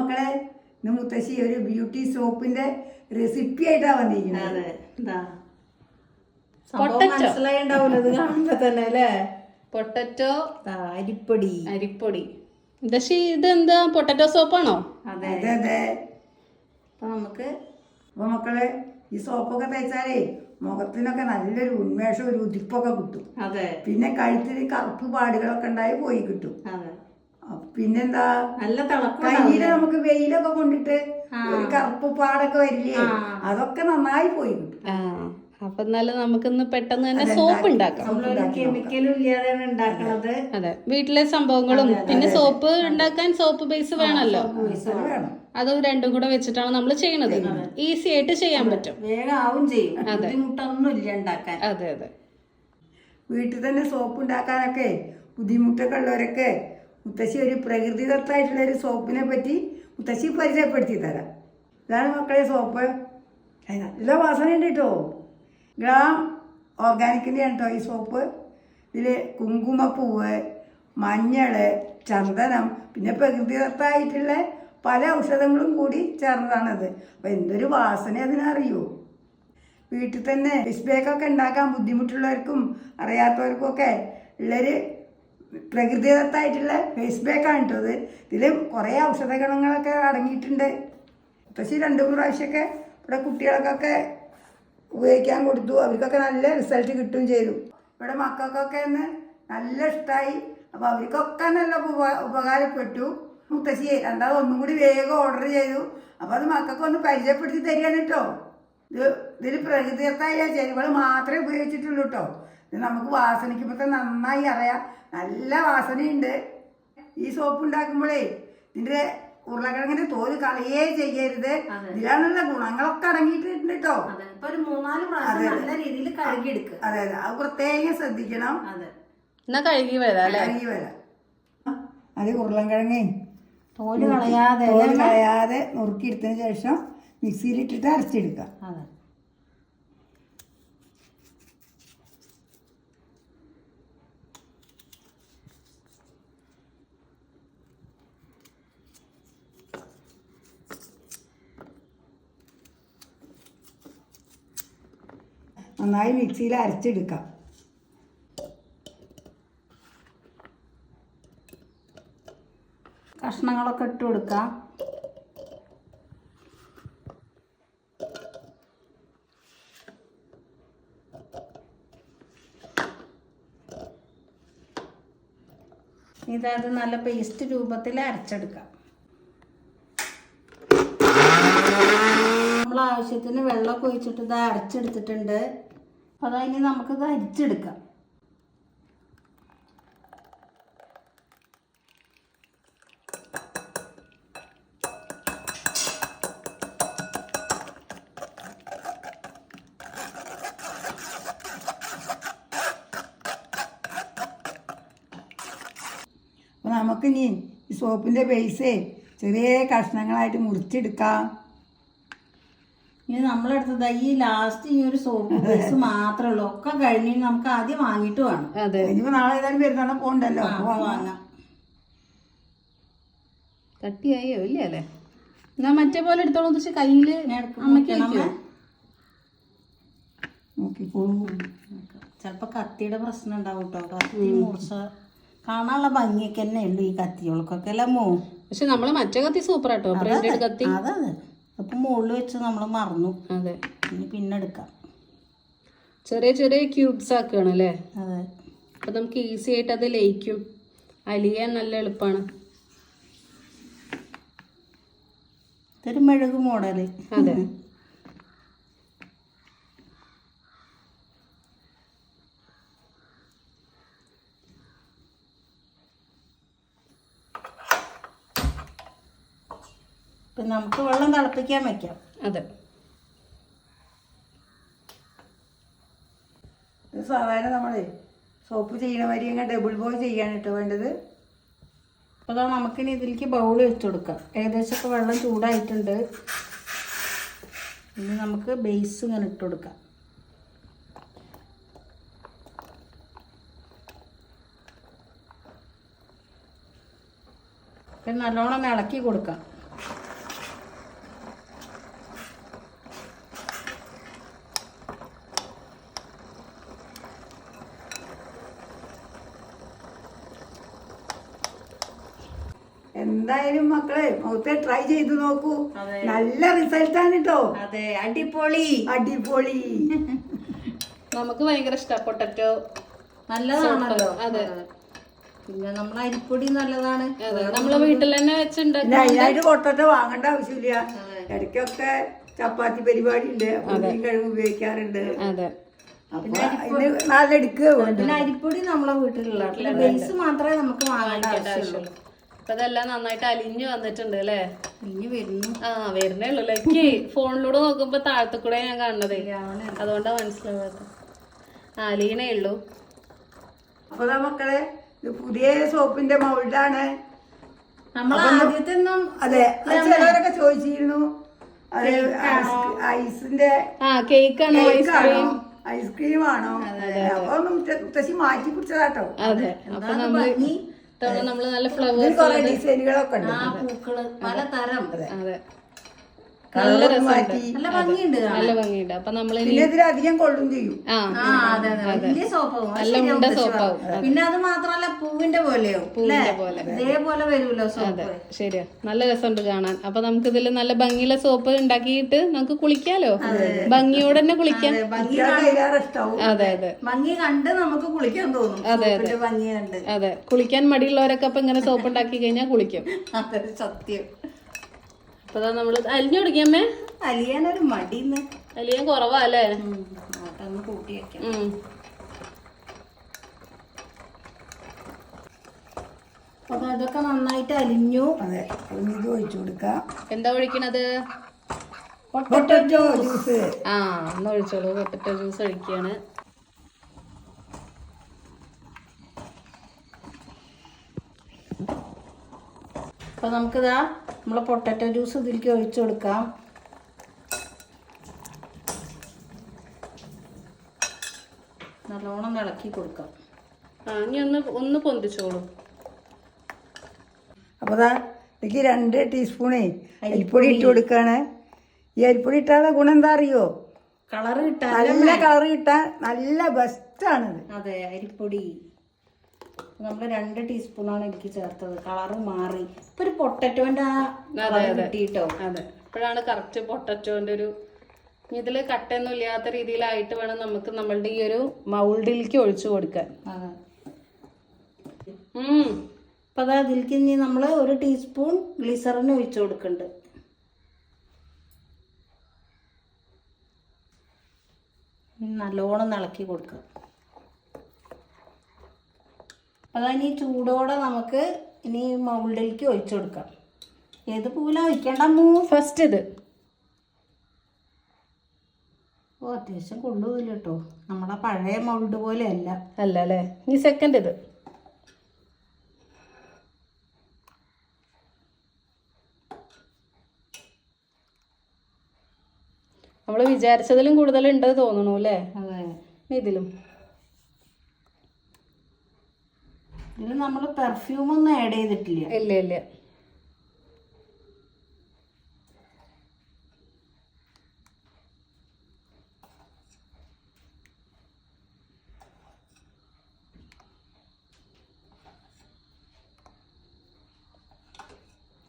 മക്കളെ, ഇന്ന് മുത്തശ്ശി ഒരു ബ്യൂട്ടി സോപ്പിന്റെ റെസിപ്പി ആയിട്ടാ വന്നിരിക്കുന്നത്. മനസ്സിലായിണ്ടാവൂലോ ഇത് കാണുമ്പോ തന്നെ അല്ലേ. പൊട്ടറ്റോ അരിപ്പൊടി. പക്ഷേ ഇതെന്താ പൊട്ടറ്റോ സോപ്പാണോ? അതെ അതെ. അപ്പൊ മക്കളെ, ഈ സോപ്പൊക്കെ തേച്ചാലേ മുഖത്തിനൊക്കെ നല്ലൊരു ഉന്മേഷം, ഒരു ഉതിപ്പൊക്കെ കിട്ടും. പിന്നെ കഴുത്തിൽ കറുപ്പ് പാടുകളൊക്കെ ഉണ്ടായി പോയി കിട്ടും. പിന്നെന്താ, നല്ല കയ്യില് നമുക്ക് വെയിലൊക്കെ കൊണ്ടിട്ട് ഒരു കറുപ്പ് പാടൊക്കെ വരില്ലേ, അതൊക്കെ നന്നായി പോയി കിട്ടും. അപ്പൊ എന്നാലും നമുക്കിന്ന് പെട്ടെന്ന് തന്നെ സോപ്പ് ഉണ്ടാക്കാം. കെമിക്കലും ഇല്ലാതെയാണ് ഉണ്ടാക്കണത്. അതെ, വീട്ടിലെ സംഭവങ്ങളും പിന്നെ സോപ്പ് ഉണ്ടാക്കാൻ സോപ്പ് ബേസ് വേണമല്ലോ. അത് രണ്ടും കൂടെ വെച്ചിട്ടാണ് നമ്മൾ ചെയ്യണത്. ഈസി ആയിട്ട് ചെയ്യാൻ പറ്റും, വേഗം ആവും ചെയ്യും, ബുദ്ധിമുട്ടൊന്നും ഇല്ല ഉണ്ടാക്കാൻ. അതെ അതെ. വീട്ടിൽ തന്നെ സോപ്പ് ഉണ്ടാക്കാനൊക്കെ ബുദ്ധിമുട്ടൊക്കെ ഉള്ളവരൊക്കെ മുത്തശ്ശി ഒരു പ്രകൃതിദത്തായിട്ടുള്ള ഒരു സോപ്പിനെ പറ്റി മുത്തശ്ശി പരിചയപ്പെടുത്തി തരാം. ഇതാണ് മക്കളെ സോപ്പ്. നല്ല വാസനയുണ്ട് കേട്ടോ. ഗ്രാം ഓർഗാനിക്കിൻ്റെയാണ് കേട്ടോ ഈ സോപ്പ്. ഇതിൽ കുങ്കുമപ്പൂവ്, മഞ്ഞൾ, ചന്ദനം, പിന്നെ പ്രകൃതിദത്തായിട്ടുള്ള പല ഔഷധങ്ങളും കൂടി ചേർന്നതാണത്. അപ്പോൾ എന്തൊരു വാസന അതിനറിയോ. വീട്ടിൽ തന്നെ ഫേസ് പാക്കൊക്കെ ഉണ്ടാക്കാൻ ബുദ്ധിമുട്ടുള്ളവർക്കും അറിയാത്തവർക്കും ഒക്കെ ഉള്ളൊരു പ്രകൃതിദത്തായിട്ടുള്ള ഫേസ് പാക്കാണ് കേട്ടോ ഇത്. ഇതിൽ കുറേ ഔഷധ ഗുണങ്ങളൊക്കെ അടങ്ങിയിട്ടുണ്ട്. പക്ഷേ 2-3 പ്രാവശ്യമൊക്കെ ഇവിടെ കുട്ടികൾക്കൊക്കെ ഉപയോഗിക്കാൻ കൊടുത്തു. അവർക്കൊക്കെ നല്ല റിസൾട്ട് കിട്ടുകയും ചെയ്തു. ഇവിടെ മക്കൾക്കൊക്കെ ഒന്ന് നല്ല ഇഷ്ടമായി. അപ്പോൾ അവർക്കൊക്കെ നല്ല ഉപകാരപ്പെട്ടു. മുത്തശ്ശി രണ്ടാമത് ഒന്നും കൂടി വേഗം ഓർഡർ ചെയ്തു. അപ്പോൾ അത് മക്കൾക്കൊന്ന് പരിചയപ്പെടുത്തി തരികയാണ് കേട്ടോ. ഇതിൽ പ്രകൃതിദത്തായ ചേരുവകൾ മാത്രമേ ഉപയോഗിച്ചിട്ടുള്ളൂ കേട്ടോ. ഇത് നമുക്ക് വാസനയ്ക്കുമ്പോൾ നന്നായി അറിയാം, നല്ല വാസനയുണ്ട്. ഈ സോപ്പ് ഉണ്ടാക്കുമ്പോഴേ ഇതിൻ്റെ ഉരുളക്കിഴങ്ങിന്റെ തോല് കളയേ ചെയ്യരുത്. ഇതിലാണുള്ള ഗുണങ്ങളൊക്കെ അടങ്ങിയിട്ടുണ്ട് കേട്ടോ. ഒരു 3-4 പ്രാവശ്യം നല്ല രീതിയിൽ കഴുകിയെടുക്കുക. അതെ അതെ, അത് പ്രത്യേകം ശ്രദ്ധിക്കണം. എന്നാ കഴുകി വരാം. അത് ഉരുളക്കിഴങ്ങേ തോല് കളയാതെ നുറുക്കിയെടുത്തതിന് ശേഷം മിക്സിയിലിട്ടിട്ട് അരച്ചെടുക്കാം. നന്നായി മിക്സിയിൽ അരച്ചെടുക്കാം. കഷ്ണങ്ങളൊക്കെ ഇട്ട് കൊടുക്കാം. ഇതത് നല്ല പേസ്റ്റ് രൂപത്തിൽ അരച്ചെടുക്കാം. നമ്മൾ ആവശ്യത്തിന് വെള്ളമൊക്കെ ഒഴിച്ചിട്ട് ഇത് അരച്ചെടുത്തിട്ടുണ്ട്. അപ്പോൾ അതിന് നമുക്കിത് അരിച്ചെടുക്കാം. അപ്പോൾ നമുക്കിനി ഈ സോപ്പിൻ്റെ ബേസ് ചെറിയ കഷ്ണങ്ങളായിട്ട് മുറിച്ചെടുക്കാം. ഇനി നമ്മളെടുത്തത് ഈ ലാസ്റ്റ് ഈ ഒരു സോപ്പ് ബേസ് മാത്രമേ ഉള്ളൂ. ഒക്കെ കഴിഞ്ഞ് നമുക്ക് ആദ്യം വാങ്ങിയിട്ട് വേണം. ഇനിയിപ്പോൾ നാളെ ഏതായാലും പെരുന്നാളും പോകണ്ടല്ലോ, വാങ്ങാം. കട്ടിയായോ ഇല്ല അല്ലേ? എന്നാ മറ്റേ പോലെ എടുത്തോളൂ. പക്ഷെ കയ്യില് നോക്കിക്കോളൂ. ചിലപ്പോൾ കത്തിയുടെ പ്രശ്നം ഉണ്ടാവും കേട്ടോ. കത്തി മുറിച്ച കാണാനുള്ള ഭംഗിയൊക്കെ തന്നെ ഉള്ളു ഈ കത്തികൾക്കൊക്കെ അല്ലേ മോ. പക്ഷെ നമ്മള് മറ്റേ കത്തി സൂപ്പർ ആട്ടോ, ബ്രാൻഡഡ് കത്തി. അതെ, അപ്പം മുകളിൽ വെച്ച് നമ്മൾ മറന്നു. അതെ, ഇനി പിന്നെ എടുക്കാം. ചെറിയ ചെറിയ ക്യൂബ്സ് ആക്കുകയാണ് അല്ലേ? അതെ. അപ്പൊ നമുക്ക് ഈസി ആയിട്ട് അത് ലയിക്കും, അലിയാൻ നല്ല എളുപ്പമാണ്. ഇതൊരു മെഴുകു മോഡല്. അതെ. ഇപ്പം നമുക്ക് വെള്ളം തിളപ്പിക്കാൻ വെക്കാം. അതെ. സാധാരണ നമ്മളെ സോപ്പ് ചെയ്യണ മാതിരി അങ്ങനെ ഡബിൾ ബോയിൽ ചെയ്യാണ് കേട്ടോ വേണ്ടത്. അപ്പോൾ നമുക്കിനി ഇതിലേക്ക് ബൗൾ വെച്ച് കൊടുക്കാം. ഏകദേശമൊക്കെ വെള്ളം ചൂടായിട്ടുണ്ട്. ഇനി നമുക്ക് ബേസ് ഇങ്ങനെ ഇട്ട് കൊടുക്കാം. പിന്നെ നല്ലോണം ഇളക്കി കൊടുക്കാം. എന്തായാലും മക്കളെ മുഖത്തെ ട്രൈ ചെയ്ത് നോക്കൂ. നല്ല റിസൾട്ടാണ് കേട്ടോ. അതെ, അടിപൊളി അടിപൊളി. നമുക്ക് ഭയങ്കര ഇഷ്ട പൊട്ടറ്റോ. നല്ലതാണല്ലോ. അതെ, പിന്നെ നമ്മളെ അരിപ്പൊടി നല്ലതാണ്. നമ്മളെ വീട്ടിൽ തന്നെ വെച്ചുണ്ടാക്കി. പിന്നെ അതിനായിട്ട് പൊട്ടറ്റോ വാങ്ങേണ്ട ആവശ്യമില്ല. ഇടയ്ക്കൊക്കെ ചപ്പാത്തി പരിപാടി ഉണ്ട്, കഴിവ് ഉപയോഗിക്കാറുണ്ട്. അതെ, അപ്പൊ ഇത് നാലെടുക്കുക. പിന്നെ അരിപ്പൊടി നമ്മളെ വീട്ടിലുള്ള ബേസ് മാത്രമേ നമുക്ക് വാങ്ങേണ്ട ആവശ്യമുള്ളൂ. അപ്പൊ അതെല്ലാം നന്നായിട്ട് അലിഞ്ഞു വന്നിട്ടുണ്ട് അല്ലേ? ഇനി വരുന്നു. വരുന്നേ ഉള്ളൂ. എനിക്ക് ഫോണിലൂടെ നോക്കുമ്പോ താഴത്തു കൂടെ ഞാൻ കാണുന്നതേ, അതുകൊണ്ടാ മനസ്സിലാവാത്ത. അലീനേ ഉള്ളൂ. അപ്പൊ മക്കളെ ഇത് പുതിയ സോപ്പിന്റെ മൗൾഡാണ്. നമ്മൾ ആദ്യത്തെ ഒന്നും അതെ, ചിലവരൊക്കെ ചോദിച്ചിരുന്നു അത് ഐസിന്റെ കേക്കാണോ ഐസ്ക്രീം? ഐസ്ക്രീം ആണോ? അപ്പൊ മുത്തശ്ശി മാറ്റി പിടിച്ചതാട്ടോ. അതെ, അപ്പൊ നമ്മള് നല്ല ഫ്ലവേഴ്സ് കുറെ ഡിസൈനുകളൊക്കെ ഉണ്ട്. പൂക്കള് പലതരം. അതെ, നല്ല രസമുണ്ട്. നല്ല ഭംഗിയുണ്ട്. നല്ല ഭംഗിയുണ്ട്. അപ്പൊ നമ്മള് പിന്നെ ഇതിലധികം കൊള്ളും ചെയ്യും. വലിയ സോപ്പാവും. നല്ല ഉണ്ട സോപ്പാവും. പിന്നെ അത് മാത്രല്ല പൂവിന്റെ പോലെയോ പോലെ ഇതേപോലെ വരുമല്ലോ സോപ്പ്. ശരിയാ, നല്ല രസമുണ്ട് കാണാൻ. അപ്പൊ നമുക്ക് ഇതില് നല്ല ഭംഗിയുള്ള സോപ്പ് ഉണ്ടാക്കിയിട്ട് നമുക്ക് കുളിക്കാലോ. ഭംഗിയോടെ തന്നെ കുളിക്കാം. ഇഷ്ടാവും. അതെ അതെ, ഭംഗി കണ്ട് നമുക്ക് കുളിക്കാൻ തോന്നും. ഭംഗി കണ്ട്. അതെ, കുളിക്കാൻ മടിയുള്ളവരൊക്കെ അപ്പൊ ഇങ്ങനെ സോപ്പ് ഉണ്ടാക്കി കഴിഞ്ഞാൽ കുളിക്കും. അതൊരു സത്യം. അപ്പൊ നമ്മള് അലിഞ്ഞു തുടങ്ങിയമ്മേ. അലിയാനൊരു മടിന്ന്. അലിയാൻ കുറവാ അല്ലേ? അതൊന്ന് കൂട്ടി വെക്കാം. അപ്പൊ അതൊക്കെ നന്നായിട്ട് അലിഞ്ഞു. അതെ, ഇത് ഒഴിച്ചു കൊടുക്കാം. എന്താ ഒഴിക്കണത്? Potato juice. ഒന്ന് ഒഴിച്ചോളൂ. Potato juice ഒഴിക്കുകയാണ്. അപ്പൊ നമുക്കിതാ നമ്മളെ പൊട്ടറ്റോ ജ്യൂസ് ഇതിലേക്ക് ഒഴിച്ചു കൊടുക്കാം. നല്ലോണം ഇളക്കി കൊടുക്കാം. ഇനി ഒന്ന് പൊന്തിച്ചോളൂ. അപ്പൊ ഇതിലേക്ക് 2 ടീസ്പൂണേ അരിപ്പൊടി ഇട്ട് കൊടുക്കാണ്. ഈ അരിപ്പൊടി ഇട്ടാലുള്ള ഗുണം എന്താ അറിയോ? കളറ് കിട്ടാൻ, നല്ല കളറ് കിട്ടാൻ നല്ല ബെസ്റ്റാണിത്. അതെ, അരിപ്പൊടി നമ്മള് 2 ടീസ്പൂണാണ് എനിക്ക് ചേർത്തത്. കളറ് മാറി. ഇപ്പൊ ഒരു പൊട്ടറ്റോന്റെ കിട്ടിട്ടോ. അതെ, ഇപ്പോഴാണ് കറക്റ്റ് പൊട്ടറ്റോന്റെ ഒരു. ഇതില് കട്ടയൊന്നും ഇല്ലാത്ത രീതിയിലായിട്ട് വേണം നമുക്ക് നമ്മളുടെ ഈ ഒരു മൗൾഡിലേക്ക് ഒഴിച്ചു കൊടുക്കാൻ. അപ്പൊ അതാ അതിലേക്ക് ഇനി നമ്മള് 1 ടീസ്പൂൺ ഗ്ലിസറിൻ ഒഴിച്ചു കൊടുക്കുന്നുണ്ട്. നല്ലോണം ഇളക്കി കൊടുക്കുക. അതാ ഇനി ചൂടോടെ നമുക്ക് ഇനി മൗൾഡിലേക്ക് ഒഴിച്ചു കൊടുക്കാം. ഏത് പൂവിലാ ഒഴിക്കേണ്ട? ഫസ്റ്റ് ഇത്. അത്യാവശ്യം കൊണ്ടുപോയില്ല കേട്ടോ. നമ്മുടെ പഴയ മൗൾഡ് പോലെ അല്ല. അല്ല അല്ലേ? ഇനി സെക്കൻഡ് ഇത്. നമ്മള് വിചാരിച്ചതിലും കൂടുതൽ ഉണ്ട് തോന്നണു അല്ലേ? അതെ, ഇതിലും ഇതിൽ നമ്മൾ പെർഫ്യൂം ഒന്നും ആഡ് ചെയ്തിട്ടില്ല. ഇല്ല ഇല്ല.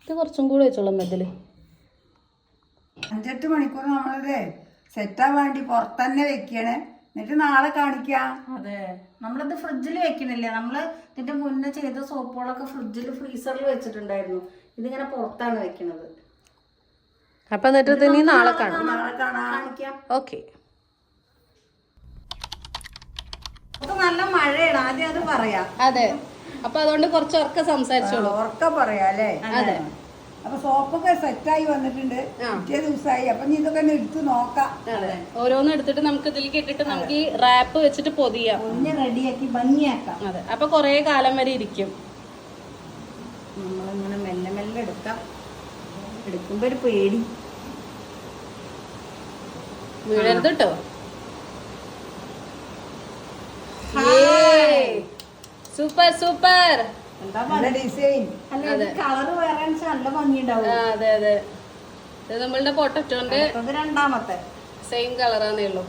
ഇത് കുറച്ചും കൂടി വെച്ചോളാം ഇതില്. 5-8 മണിക്കൂർ നമ്മളിത് സെറ്റാൻ വേണ്ടി പുറത്തന്നെ വെക്കണേ. എന്നിട്ട് നാളെ കാണിക്കാം. അതെ, നമ്മളിത് ഫ്രിഡ്ജിൽ വെക്കണില്ല. നമ്മള് ഇതിന്റെ മുന്നേ ചെയ്ത സോപ്പുകളൊക്കെ ഫ്രിഡ്ജിൽ ഫ്രീസറിൽ വെച്ചിട്ടുണ്ടായിരുന്നു. ഇതിങ്ങനെ പുറത്താണ് വെക്കണത്. അപ്പൊ എന്നിട്ട് ഇത് ഇനി നാളെ കാണാം. കാണിക്കാം. ഓക്കെ. നല്ല മഴയാണ്, ആദ്യം അത് പറയാം. അതെ, അപ്പൊ അതുകൊണ്ട് കുറച്ച് ഉറക്കം സംസാരിച്ചോളൂ. ഉറക്കം പറയാം അല്ലേ? അതെ. അപ്പൊ സോപ്പൊക്കെ സെറ്റായി വന്നിട്ടുണ്ട്. പിറ്റേ ദിവസമായി. അപ്പൊ നീ ഇതൊക്കെ ഒന്ന് എടുത്ത് നോക്കാം. അതെ, ഓരോന്ന് എടുത്തിട്ട് നമുക്ക് ഇതിലേക്ക് ഇട്ടിട്ട് നമുക്ക് ഈ റാപ്പ് വെച്ചിട്ട് പൊതിയാം. ഒന്ന് റെഡിയാക്കി ഭംഗിയാക്കാം. അതെ, അപ്പൊ കൊറേ കാലം വരെ ഇരിക്കും. നമ്മളിങ്ങനെ മെല്ലെ മെല്ലെ എടുക്കാം. എടുക്കുമ്പോ ഒരു പേടി. വീഴരുത് കേട്ടോ. Super super. നല്ല ഡിസൈൻ. കളറ് വേറെ നല്ല ഭംഗിയുണ്ടാവും. അതെ അതെ, ഇത് നമ്മളുടെ പൊട്ടറ്റോന്റെ രണ്ടാമത്തെ സെയിം കളറാന്നേ ഉള്ളൂ.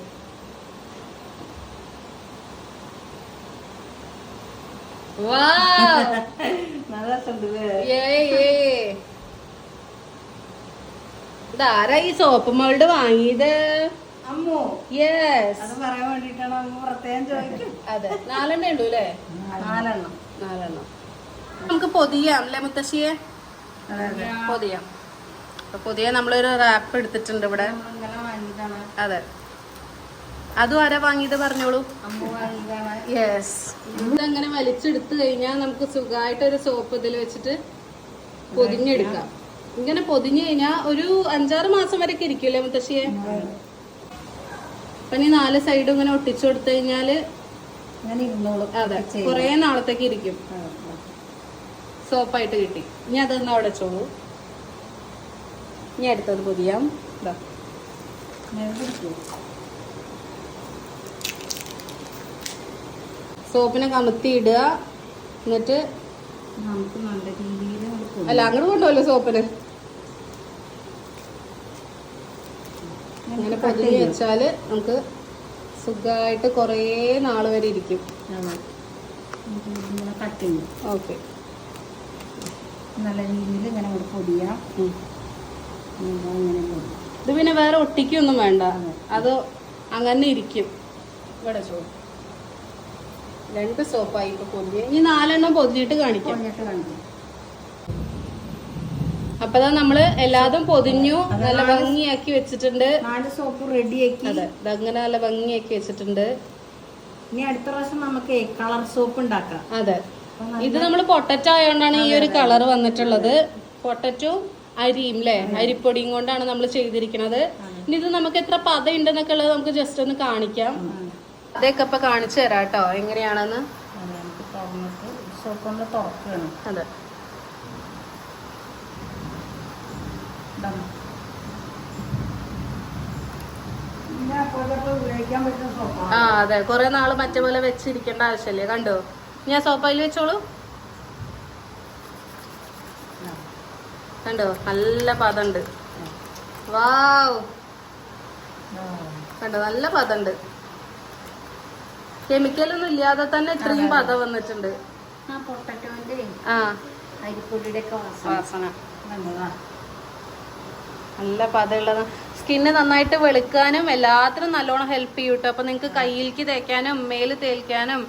നല്ല രസമുണ്ട്. ഇതാരാ ഈ സോപ്പ് മോൾഡ് വാങ്ങിയത്? അമ്മോ, യെസ്, അത് പറയാൻ വേണ്ടിട്ടാണ് അമ്മ പ്രത്യേകം ചോദിക്കും. അതെ. 4 ഉള്ളൂ അല്ലേ? 4 നമുക്ക് പൊതിയാം അല്ലേ മുത്തശ്ശിയെ? പൊതിയാം. അപ്പൊ പൊതിയ നമ്മളൊരു റാപ്പ് എടുത്തിട്ടുണ്ട് ഇവിടെ. ഇങ്ങനെ വാങ്ങിയതാണ്. അതെ, അതും ആരാ വാങ്ങിയത് പറഞ്ഞോളൂ. അമ്മ വാങ്ങിയതാണ്. യെസ്. ഇതങ്ങനെ വലിച്ചെടുത്തു കഴിഞ്ഞാൽ നമുക്ക് സുഖമായിട്ടൊരു സോപ്പ് ഇതിൽ വെച്ചിട്ട് പൊതിഞ്ഞെടുക്കാം. ഇങ്ങനെ പൊതിഞ്ഞു കഴിഞ്ഞാൽ ഒരു 5-6 മാസം വരെയൊക്കെ ഇരിക്കുമല്ലേ മുത്തശ്ശിയെ? അപ്പൊ ഈ 4 സൈഡും ഇങ്ങനെ ഒട്ടിച്ചു കൊടുത്തു കഴിഞ്ഞാല് ഇങ്ങനെ ഇരുന്നോളും. അതെ, കുറെ നാളത്തേക്ക് ഇരിക്കും. സോപ്പായിട്ട് കിട്ടി. ഇനി അതൊന്ന് അവിടെ വെച്ചോളൂ. ഇനി അടുത്തത് പൊതിയാം. ഇതാ, സോപ്പിനെ കമത്തി ഇടുക. എന്നിട്ട് നമുക്ക് നല്ല രീതിയിൽ അല്ല, അങ്ങോട്ട് കൊണ്ടുപോലോ സോപ്പിന്. അങ്ങനെ പൊതിഞ്ഞ് വെച്ചാല് നമുക്ക് സുഖമായിട്ട് കുറേ നാള് വരെ ഇരിക്കും. ഇങ്ങനെ കട്ട് ചെയ്യും. ഓക്കെ, നല്ല രീതിയിൽ ഇങ്ങനെ ഒരു പൊടിയാ. ഇത് പിന്നെ വേറെ ഒട്ടിക്കൊന്നും വേണ്ട, അത് അങ്ങനെ ഇരിക്കും. ഇവിടെ ചോദിക്കും 2 സോപ്പായി ഇപ്പൊ പൊതിഞ്ഞ്. ഇനി 4 പൊതിഞ്ഞിട്ട് കാണിക്കാം. അപ്പൊ നമ്മള് എല്ലാതും പൊതിഞ്ഞു, നല്ല ഭംഗിയാക്കി വെച്ചിട്ടുണ്ട്. 4 സോപ്പ് റെഡിയാക്കി. അതെ, ഇതങ്ങനെ നല്ല ഭംഗിയാക്കി വെച്ചിട്ടുണ്ട്. ഇനി അടുത്ത പ്രാവശ്യം നമുക്ക് കളർ സോപ്പ് ഉണ്ടാക്കാം. അതെ, ഇത് നമ്മൾ പൊട്ടറ്റോ ആയതുകൊണ്ടാണ് ഈ ഒരു കളർ വന്നിട്ടുള്ളത്. പൊട്ടറ്റോ അരിയും അല്ലേ, അരിപ്പൊടിയും കൊണ്ടാണ് നമ്മൾ ചെയ്തിരിക്കുന്നത്. ഇനി ഇത് നമുക്ക് എത്ര പത ഉണ്ടെന്നൊക്കെ ഉള്ളത് നമുക്ക് ജസ്റ്റ് ഒന്ന് കാണിക്കാം. അതൊക്കെ ഇപ്പൊ കാണിച്ചു തരാം കേട്ടോ എങ്ങനെയാണെന്ന്. സോപ്പ് കൊണ്ട് തുറക്കണം. അതെ, ഉപയോഗിക്കാൻ പറ്റുന്ന സോപ്പാണ്. ആ അതെ, കുറെ നാള് മറ്റേ പോലെ വെച്ചിരിക്കേണ്ട ആവശ്യമില്ല. കണ്ടോ, ഞാൻ സോപ്പയിൽ വെച്ചോളൂ. കണ്ടോ, നല്ല പതണ്ട്. വാവ്, കണ്ടോ, നല്ല പതണ്ട്. കെമിക്കലൊന്നും ഇല്ലാതെ തന്നെ ഇത്രയും പത വന്നിട്ടുണ്ട്. പൊട്ടറ്റോന്റെ ആ, അരിപ്പൊടിയുടെ ഒക്കെ വാസന നല്ല പതയുള്ളത്. സ്കിന്ന് നന്നായിട്ട് വെളുക്കാനും എല്ലാത്തിനും നല്ലോണം ഹെൽപ്പ് ചെയ്യും കേട്ടോ. അപ്പൊ നിങ്ങക്ക് കയ്യിലേക്ക് തേക്കാനും മേല് തേക്കാനും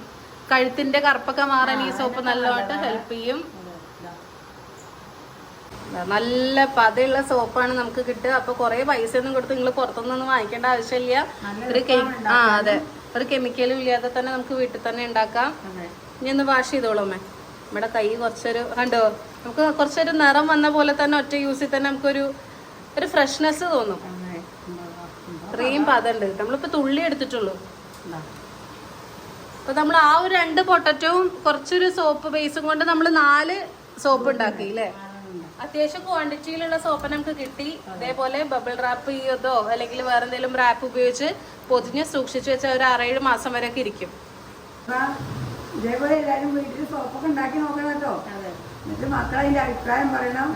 കഴുത്തിന്റെ കറുപ്പൊക്കെ മാറാൻ ഈ സോപ്പ് നല്ലതായിട്ട് ഹെൽപ്പ് ചെയ്യും. നല്ല പതയുള്ള സോപ്പാണ് നമുക്ക് കിട്ടുക. അപ്പൊ കുറെ പൈസ ഒന്നും കൊടുത്ത് നിങ്ങൾ പുറത്തുനിന്നൊന്നും വാങ്ങിക്കേണ്ട ആവശ്യമില്ല. അതെ, ഒരു കെമിക്കലും ഇല്ലാതെ തന്നെ നമുക്ക് വീട്ടിൽ തന്നെ ഉണ്ടാക്കാം. ഇനി ഒന്ന് വാഷ് ചെയ്തോളൂമ്മേ. നമ്മുടെ കൈ കുറച്ചൊരു കണ്ടോ, നമുക്ക് കുറച്ചൊരു നിറം വന്ന പോലെ തന്നെ ഒറ്റ യൂസിൽ തന്നെ നമുക്കൊരു ഫ്രഷ്നെസ് തോന്നും. ഇത്രയും പതണ്ട്. നമ്മളിപ്പോ തുള്ളി എടുത്തിട്ടുള്ളൂ. അപ്പൊ നമ്മൾ ആ ഒരു 2 പൊട്ടറ്റവും കുറച്ചൊരു സോപ്പ് ബേസും കൊണ്ട് നമ്മൾ 4 സോപ്പ് ഉണ്ടാക്കി അല്ലേ. അത്യാവശ്യം ക്വാണ്ടിറ്റിയിലുള്ള സോപ്പ് നമുക്ക് കിട്ടി. അതേപോലെ ബബിൾ റാപ്പ് ചെയ്തോ അല്ലെങ്കിൽ വേറെ എന്തെങ്കിലും റാപ്പ് ഉപയോഗിച്ച് പൊതിഞ്ഞ് സൂക്ഷിച്ചു വെച്ചാൽ ഒരു 6-7 മാസം വരെയൊക്കെ ഇരിക്കും. ഇതേപോലെ എല്ലാരും വീട്ടിൽ സോപ്പൊക്കെ ഉണ്ടാക്കി നോക്കണം കേട്ടോ. എന്നിട്ട് മക്കളതിന്റെ അഭിപ്രായം പറയണം.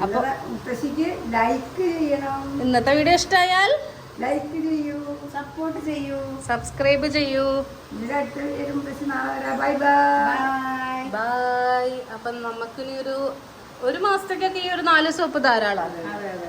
അപ്പൊ മുത്തശ്ശിക്ക് ലൈക്ക് ചെയ്യണം. ഇന്നത്തെ വീഡിയോ ഇഷ്ടമായാൽ ലൈക്ക് ചെയ്യൂ, സപ്പോർട്ട് ചെയ്യൂ, സബ്സ്ക്രൈബ് ചെയ്യൂ. ഇതിന്റെ അടുത്ത വീഡിയോ മുത്തശ്ശി നാളെ വരാം. Bye bye bye. അപ്പൊ നമുക്കിനി ഒരു മാസത്തേക്കൊക്കെ ഈ ഒരു 4 സോപ്പ് ധാരാളമാണ്. അതെ അതെ.